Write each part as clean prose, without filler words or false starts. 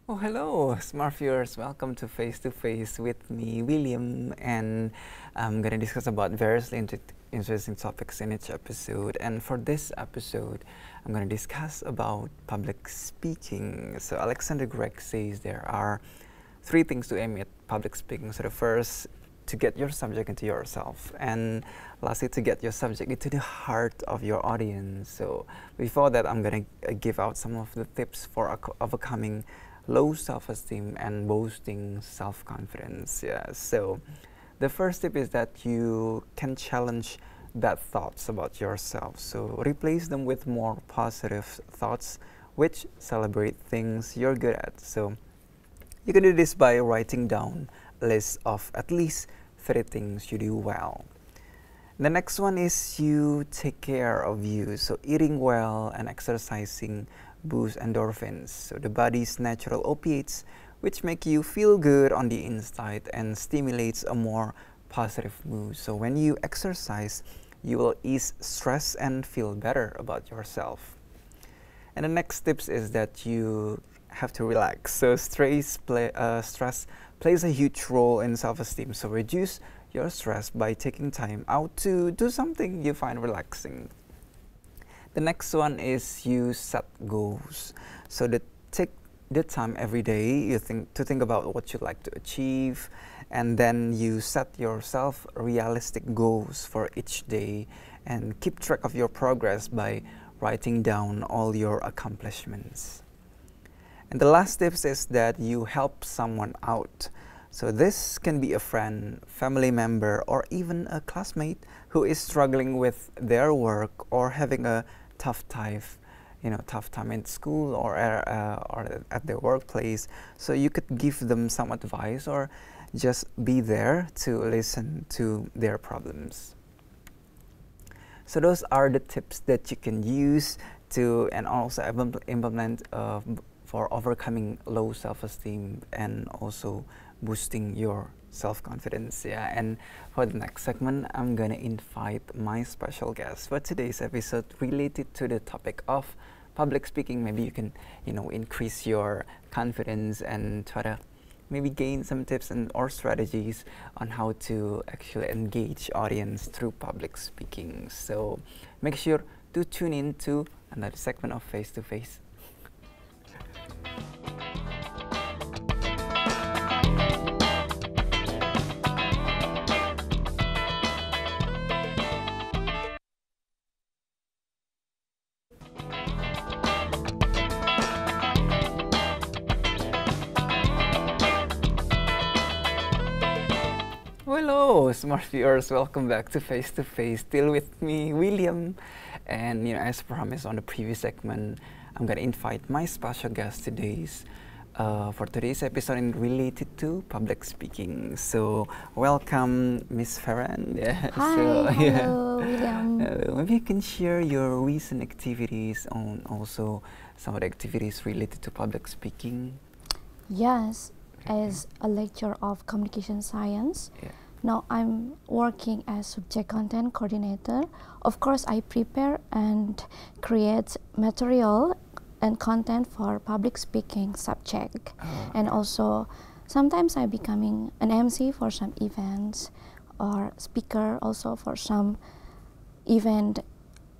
Oh, hello, smart viewers. Welcome to Face with me, William, and I'm gonna discuss about various interesting topics in each episode. And for this episode, I'm gonna discuss about public speaking. So Alexander Gregg says there are three things to aim at public speaking. So the first, to get your subject into yourself, and lastly, to get your subject into the heart of your audience. So before that, I'm gonna give out some of the tips for overcoming low self-esteem and boosting self-confidence. Yeah. So the first tip is that you can challenge bad thoughts about yourself. So replace them with more positive thoughts which celebrate things you're good at. So you can do this by writing down a list of at least 3 things you do well. The next one is you take care of you. So eating well and exercising boost endorphins, so the body's natural opiates, which make you feel good on the inside and stimulates a more positive mood. So when you exercise, you will ease stress and feel better about yourself. And the next tips is that you have to relax. So stress plays a huge role in self-esteem. So reduce your stress by taking time out to do something you find relaxing. The next one is you set goals. So take the time every day to think about what you'd like to achieve, and then you set yourself realistic goals for each day and keep track of your progress by writing down all your accomplishments. And the last tips is that you help someone out. So this can be a friend, family member, or even a classmate who is struggling with their work or having a tough time in school or at their workplace. So you could give them some advice or just be there to listen to their problems. So those are the tips that you can use to and also implement for overcoming low self-esteem and also boosting your self-confidence. Yeah, and for the next segment, I'm gonna invite my special guest for today's episode related to the topic of public speaking. Maybe you can, increase your confidence and try to maybe gain some tips or strategies on how to actually engage audience through public speaking. So make sure to tune in to another segment of Face to Face. Hello, smart viewers. Welcome back to Face. Still with me, William. And as promised on the previous segment, I'm gonna invite my special guest for today's episode and related to public speaking. So welcome, Miss Farhan. Yeah. Hi, hello, William. Maybe you can share your recent activities on also some of the activities related to public speaking. Yes, as a lecturer of communication science. Yeah. Now I'm working as subject content coordinator. Of course, I prepare and create material and content for public speaking subject. And also sometimes I'm becoming an MC for some events or speaker also for some event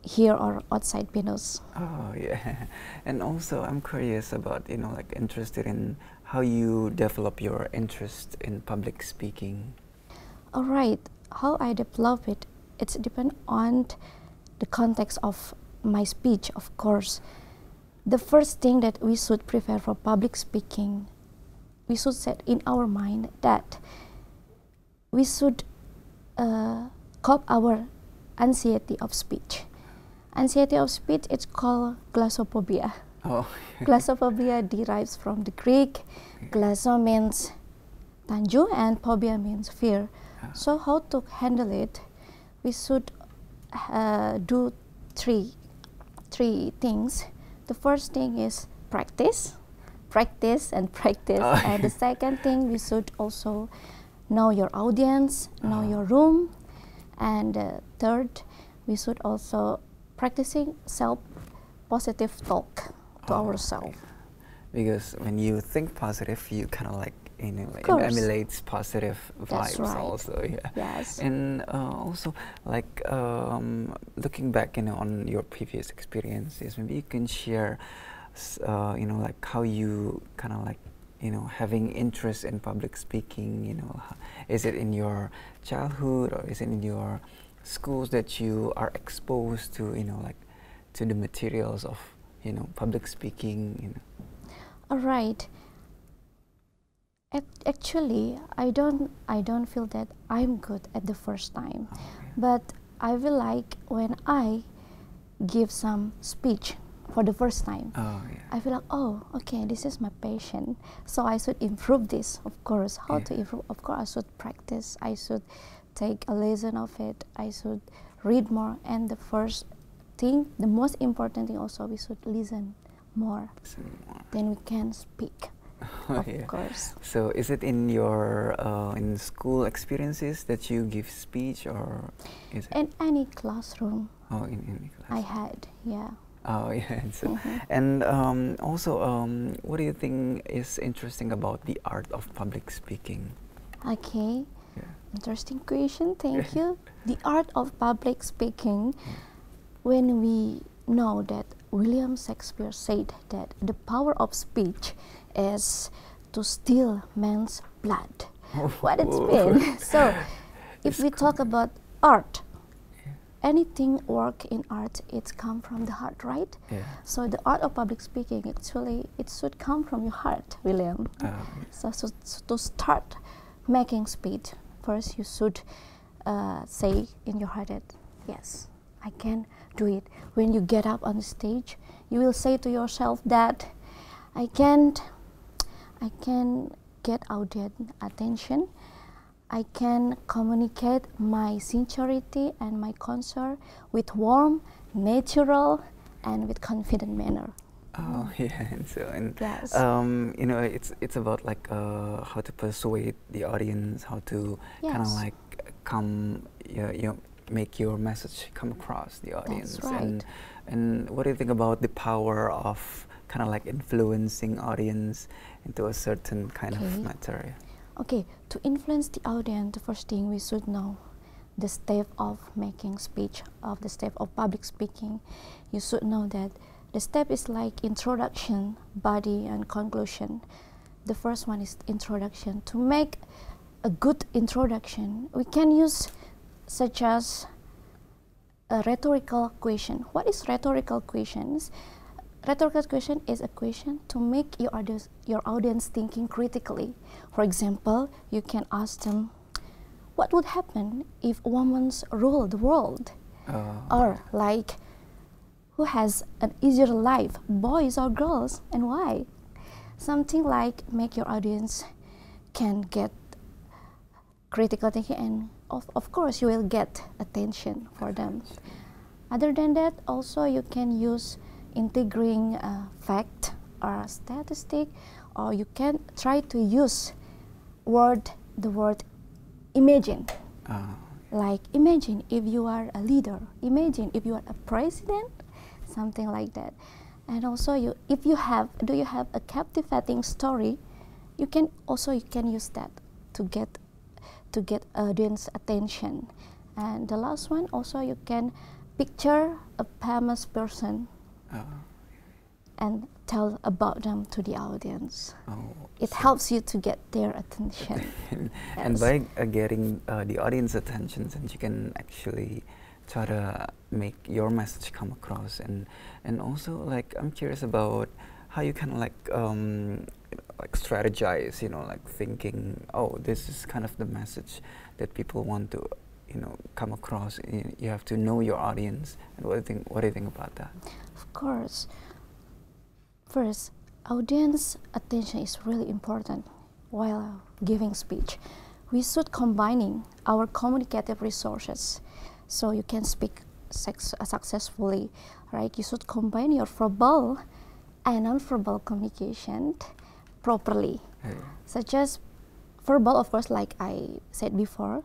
here or outside venues. Oh yeah, and also I'm curious about interested in how you develop your interest in public speaking. All right, how I develop it, it's depend on the context of my speech, of course. The first thing that we should prepare for public speaking, we should set in our mind that we should cope our anxiety of speech. Anxiety of speech, it's called glossophobia. Oh. Glossophobia derives from the Greek. Glosso means tanju and phobia means fear. So how to handle it? We should do three things. The first thing is practice, and practice. Oh. And the second thing, we should also know your audience, know your room. And third, we should also practicing self-positive talk to ourselves. because when you think positive, you kind of like, like emulates positive That's vibes right. also. Yeah. Yes. And also, like looking back, on your previous experiences, maybe you can share, like how you kind of like, having interest in public speaking. Is it in your childhood, or is it in your schools that you are exposed to, like to the materials of, public speaking? All right. Actually, I don't feel that I'm good at the first time, Oh, yeah. but I feel like when I give some speech for the first time, Oh, yeah. I feel like, oh, okay, this is my passion, so I should improve this. Of course, how Yeah. to improve? Of course, I should practice. I should take a lesson of it. I should read more. And the first thing, the most important thing, also, we should listen more. Some more. Then we can speak. Of Yeah. course. So is it in your in school experiences that you give speech, or is it? In any classroom Oh, in class. I had, yeah. Oh, yeah. And also, what do you think is interesting about the art of public speaking? Okay, Yeah. interesting question, thank you. The art of public speaking, when we know that William Shakespeare said that the power of speech is to steal man's blood. What it means? So, if we talk about art, anything work in art, it's come from the heart, right? Yeah. So the art of public speaking, actually, it should come from your heart, William. So to start making speech, first you should say in your heart that, yes, I can do it. When you get up on the stage, you will say to yourself that I can get audience attention. I can communicate my sincerity and my concern with warm, natural, and with confident manner. Oh, yeah. And so, Yes. it's about like how to persuade the audience, how to kind of Yes. like make your message come across the audience. That's right. And what do you think about the power of kind of like influencing audience into a certain kind of material? Okay, to influence the audience, the first thing we should know the step of making speech, of the step of public speaking. You should know that the step is like introduction, body, and conclusion. The first one is introduction. To make a good introduction, we can use such as a rhetorical question. What is rhetorical questions? Rhetorical question is a question to make your audience thinking critically. For example, you can ask them, what would happen if women rule the world? Or like, who has an easier life, boys or girls, and why? Something like make your audience can get critical thinking, and of course you will get attention for them. Other than that, also you can use integrating fact or statistic, or you can try to use the word imagine. Like imagine if you are a leader, imagine if you are a president, something like that. And also do you have a captivating story, you can use that to get audience attention. And the last one, also you can picture a famous person and tell about them to the audience. It helps you to get their attention. And by getting the audience attention, then you can actually try to make your message come across. And also, like, I'm curious about how you kind of like strategize, like thinking, oh, this is kind of the message that people want to, come across. You have to know your audience. And what do you think about that? Of course. First, audience attention is really important while giving speech. We should combining our communicative resources so you can speak successfully, right? You should combine your verbal and non-verbal communication properly. Such as verbal, of course, like I said before,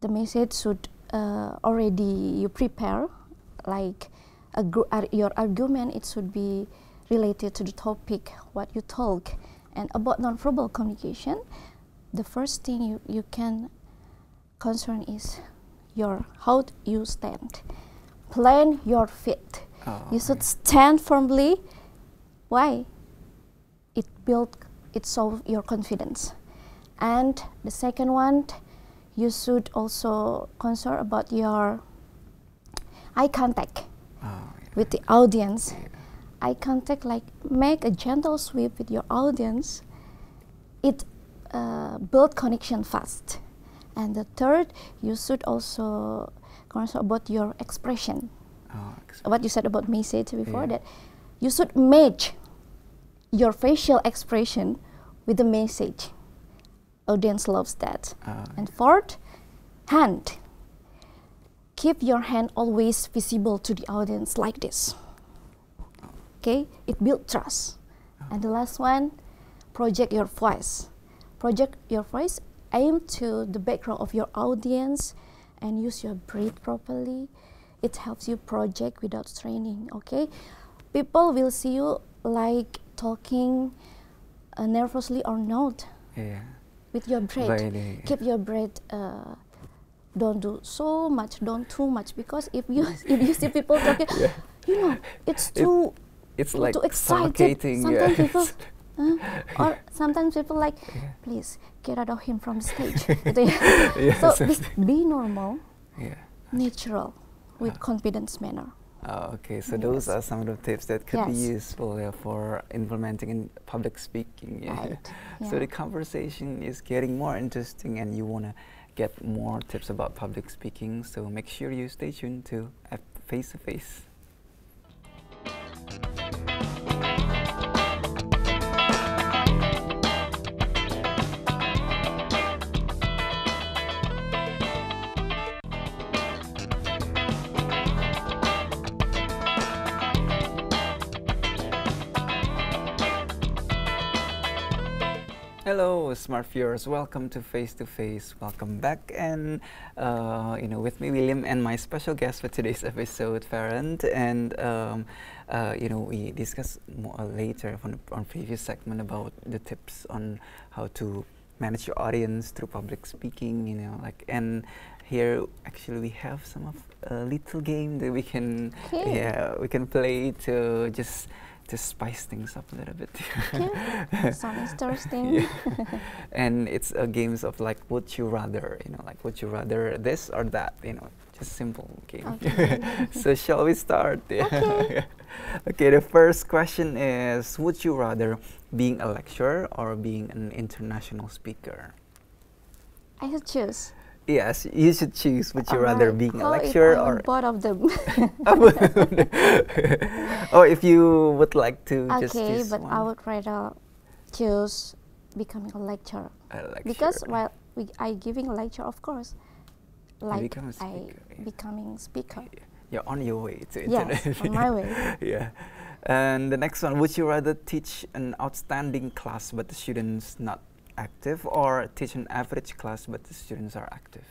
the message should already you prepare, like your argument, it should be related to the topic what you talk. And about non-verbal communication, the first thing you can concern is how you stand. Plant your feet. You should stand firmly. Why? It shows your confidence. And the second one, you should also concern about your eye contact with the audience. Eye contact, like make a gentle sweep with your audience. It build connection fast. And the third, you should also concern about your expression. What you said about message before, that you should match your facial expression with the message. Audience loves that. And fourth, hand. Keep your hand always visible to the audience like this. Okay, it builds trust. And the last one, project your voice. Project your voice, aim to the background of your audience and use your breath properly. It helps you project without straining, okay? People will see you like talking nervously or not. With your breath. Keep your breath, don't do so much, don't too much, because if you see people talking, you know, it's too like too excited. suffocating. Sometimes people or sometimes people like, please get out of him from the stage. So be normal, natural, with confidence manner. Okay, so those are some of the tips that could be useful for implementing in public speaking. So the conversation is getting more interesting, and you want to get more tips about public speaking. So make sure you stay tuned to Face to Face. Hello, smart viewers. Welcome to Face to Face. Welcome back, and with me, William, and my special guest for today's episode, Farron. And we discussed more later on previous segment about the tips on how to manage your audience through public speaking. And here actually we have some of a little game that we can play to just to spice things up a little bit. Sounds interesting. And it's games of like, would you rather, like would you rather this or that, just simple game. So shall we start? Okay, the first question is, would you rather being a lecturer or being an international speaker? I should choose. Yes, you should choose. Would you rather being a lecturer or both of them? Or if you would like to just choose but one. I would rather choose becoming a lecturer. Because while I giving a lecture, of course, like becoming speaker. You're on your way to internet. Yes, on my way. And the next one, would you rather teach an outstanding class but the students not active, or teach an average class but the students are active?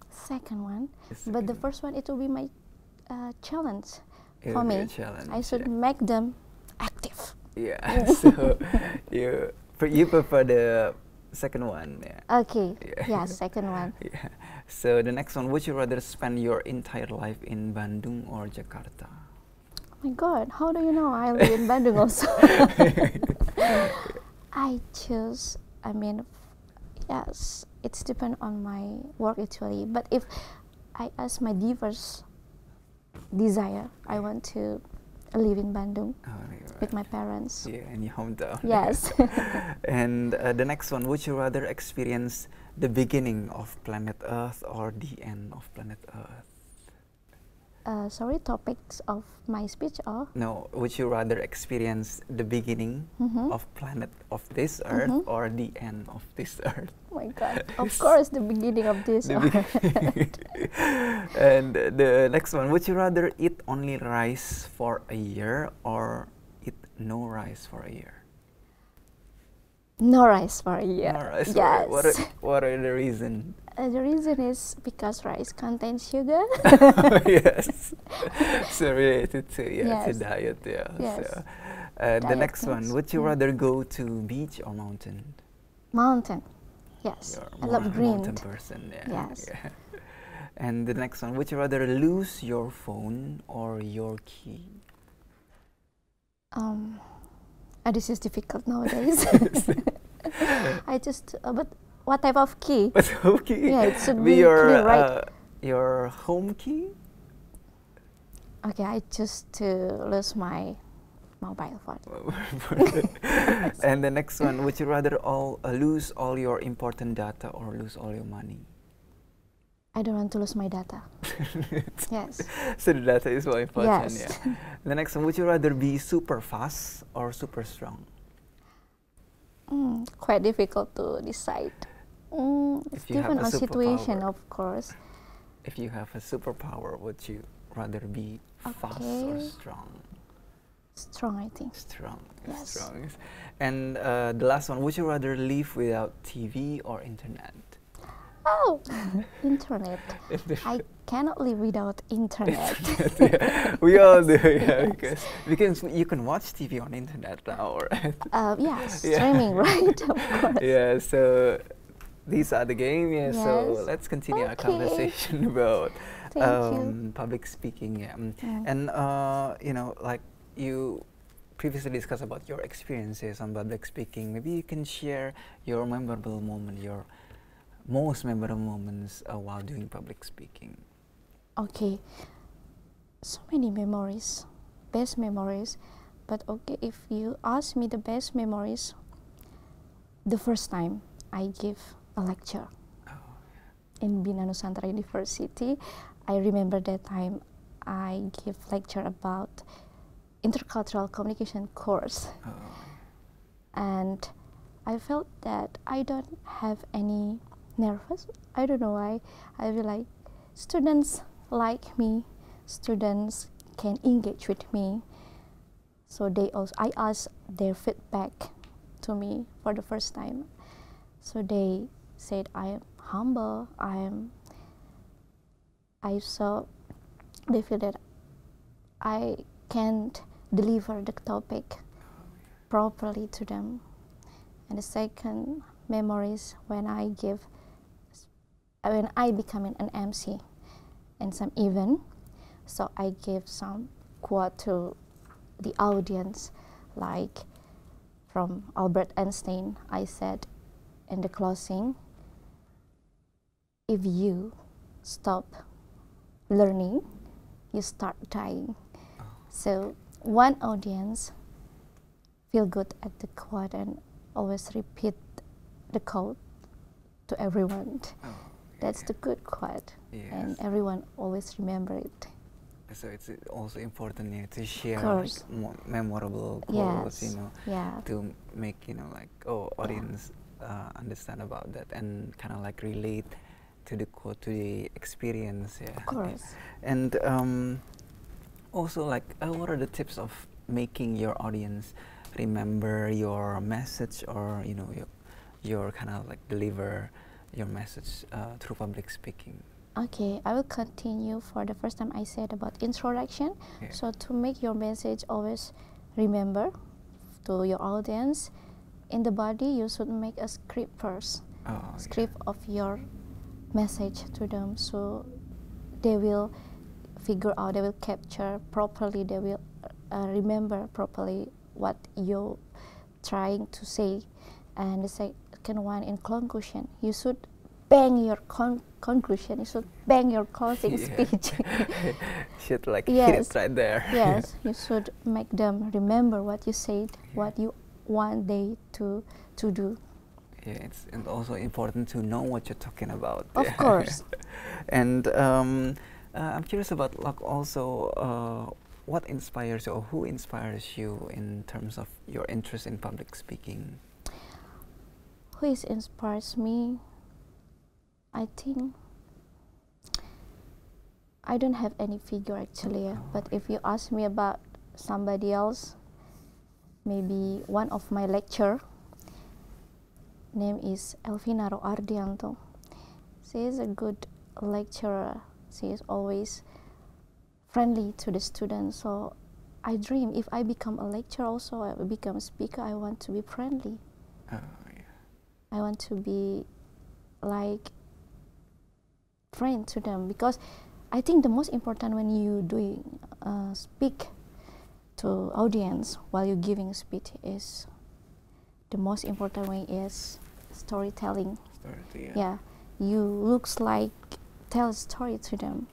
Second one, but the first one, it will be my challenge for me. I should make them active. So you prefer the second one. Okay. Second one. So the next one, would you rather spend your entire life in Bandung or Jakarta? Oh my God, how do you know I live in Bandung also? I choose. Yes, it's depend on my work actually. But if I ask my diverse desire, I want to live in Bandung with my parents. In your hometown. Yes. And the next one, would you rather experience the beginning of planet Earth or the end of planet Earth? Sorry, topics of my speech or? No, would you rather experience the beginning of planet of this Earth or the end of this Earth? Oh my God, of course the beginning of this Earth. And the next one, would you rather eat only rice for a year or eat no rice for a year? No rice for a year. No rice. Yes. What are the reasons? The reason is because rice contains sugar. Yes. So related to to diet. Yes. The next one, Diagnosis. would you rather go to beach or mountain? Mountain. Yes, You're I more love a green. mountain person, yeah. Yes. Yeah. And the next one, would you rather lose your phone or your key? This is difficult nowadays. I just, but what type of key? But okay. Yeah, it should be be clear, right? Your home key? Okay, I choose to lose my mobile phone. And the next one, would you rather lose all your important data or lose all your money? I don't want to lose my data. Yes. So the data is more important, Yes. yeah. The next one, would you rather be super fast or super strong? Quite difficult to decide. It's If you have depend a on situation, superpower. of course. If you have a superpower, would you rather be fast or Okay. strong? Strong, I think. Strong. Yes. Strong. And the last one, would you rather live without TV or internet? Oh, internet. I cannot live without internet. Yeah, we all do, yeah, because you can watch TV on internet now, right? Yeah, streaming, right? Of course. Yeah, so these are the game, yeah. So Yes. let's continue our Okay. conversation about Thank you. public speaking, yeah. And you know, like you previously discussed about your experiences on public speaking. Maybe you can share your memorable moment, your most memorable moments while doing public speaking. Okay, so many memories, best memories. But okay, if you ask me the best memories, the first time I give a lecture in Bina Nusantara University, I remember that time I give lecture about intercultural communication course, and I felt that I don't have any nervous. I don't know why. I feel like students like me, students can engage with me. So I asked their feedback to me for the first time. So they said I am humble. They feel that I can't deliver the topic properly to them. And the second memory is when I becoming an MC in some event. So I give some quote to the audience, like from Albert Einstein. I said in the closing, if you stop learning, you start dying. So one audience feel good at the quote and always repeat the quote to everyone. That's the good quote, and everyone always remember it. So it's also important, yeah, to share Course. like, memorable quotes, Yes. you know, Yeah. to make, you know, like, audience understand about that and kind of like relate to the quote, to the experience, yeah. Of course. And also, like, what are the tips of making your audience remember your message, or you know, your kind of like deliver your message through public speaking? Okay, I will continue for the first time I said about introduction. Yeah. So to make your message always remember to your audience, in the body you should make a script first. Script of your message to them, so they will figure out, they will capture properly, they will remember properly what you're trying to say. And the second one, in conclusion, you should bang your conclusion, you should bang your closing speech. Should like Yes. hit it right there. Yes, you should make them remember what you said, what you want they to do. Yeah, it's also important to know what you're talking about. Of course. And I'm curious about like also what inspires you, or who inspires you in terms of your interest in public speaking? Who inspires me? I think I don't have any figure actually, but if you ask me about somebody else, maybe one of my lecturer, name is Elvina Ardianto. She is a good lecturer. She is always friendly to the students, so I dream if I become a lecturer also, I become a speaker, I want to be friendly. Oh, yeah. I want to be like friend to them, because I think the most important when you doing speak to audience while you're giving a speech is the most important way is storytelling. Yeah, you looks like tell a story to them.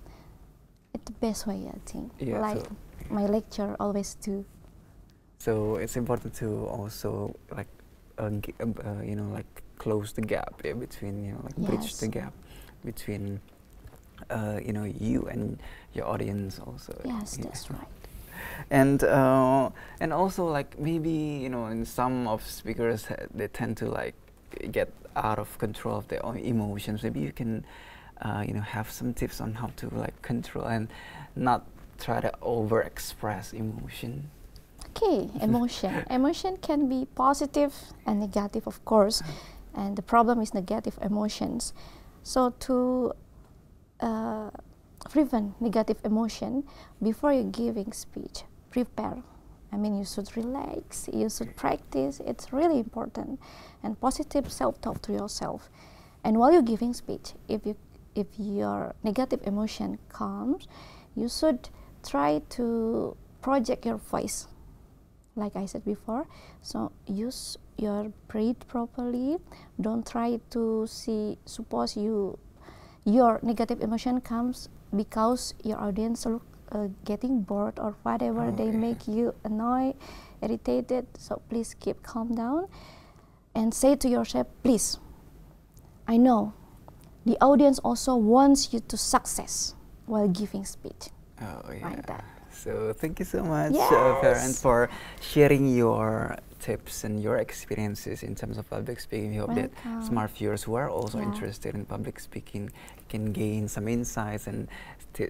It's the best way, I think. Yeah, like so, my lecture always do. So it's important to also like you know, like close the gap, yeah, between, you know, like bridge the gap between you know, you and your audience also. Yes, yeah. that's right. And also like maybe, you know, in some of speakers they tend to like get out of control of their own emotions. Maybe you can you know, have some tips on how to like control and not try to over express emotion. Okay, emotion. Emotion can be positive and negative, of course, and the problem is negative emotions. So to prevent negative emotion, before you're giving speech, prepare. I mean, you should relax, you should practice, it's really important. And positive self-talk to yourself. And while you're giving speech, if your negative emotion comes, you should try to project your voice, like I said before. So use your breath properly. Don't try to see, suppose your negative emotion comes because your audience look getting bored or whatever, they make you annoyed, irritated. So please keep calm down and say to yourself, please, I know the audience also wants you to success while giving speech. Oh, yeah. Like that. So thank you so much, Yes. Farhan, for sharing your tips and your experiences in terms of public speaking. We hope that smart viewers who are also interested in public speaking can gain some insights and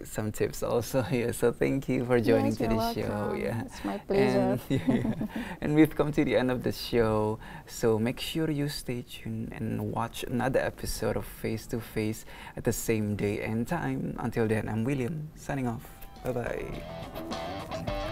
some tips also. Yeah. So thank you for joining to the show. Yeah, it's my pleasure. And we've come to the end of the show. So make sure you stay tuned and watch another episode of Face to Face at the same day and time. Until then, I'm William, signing off. Bye-bye.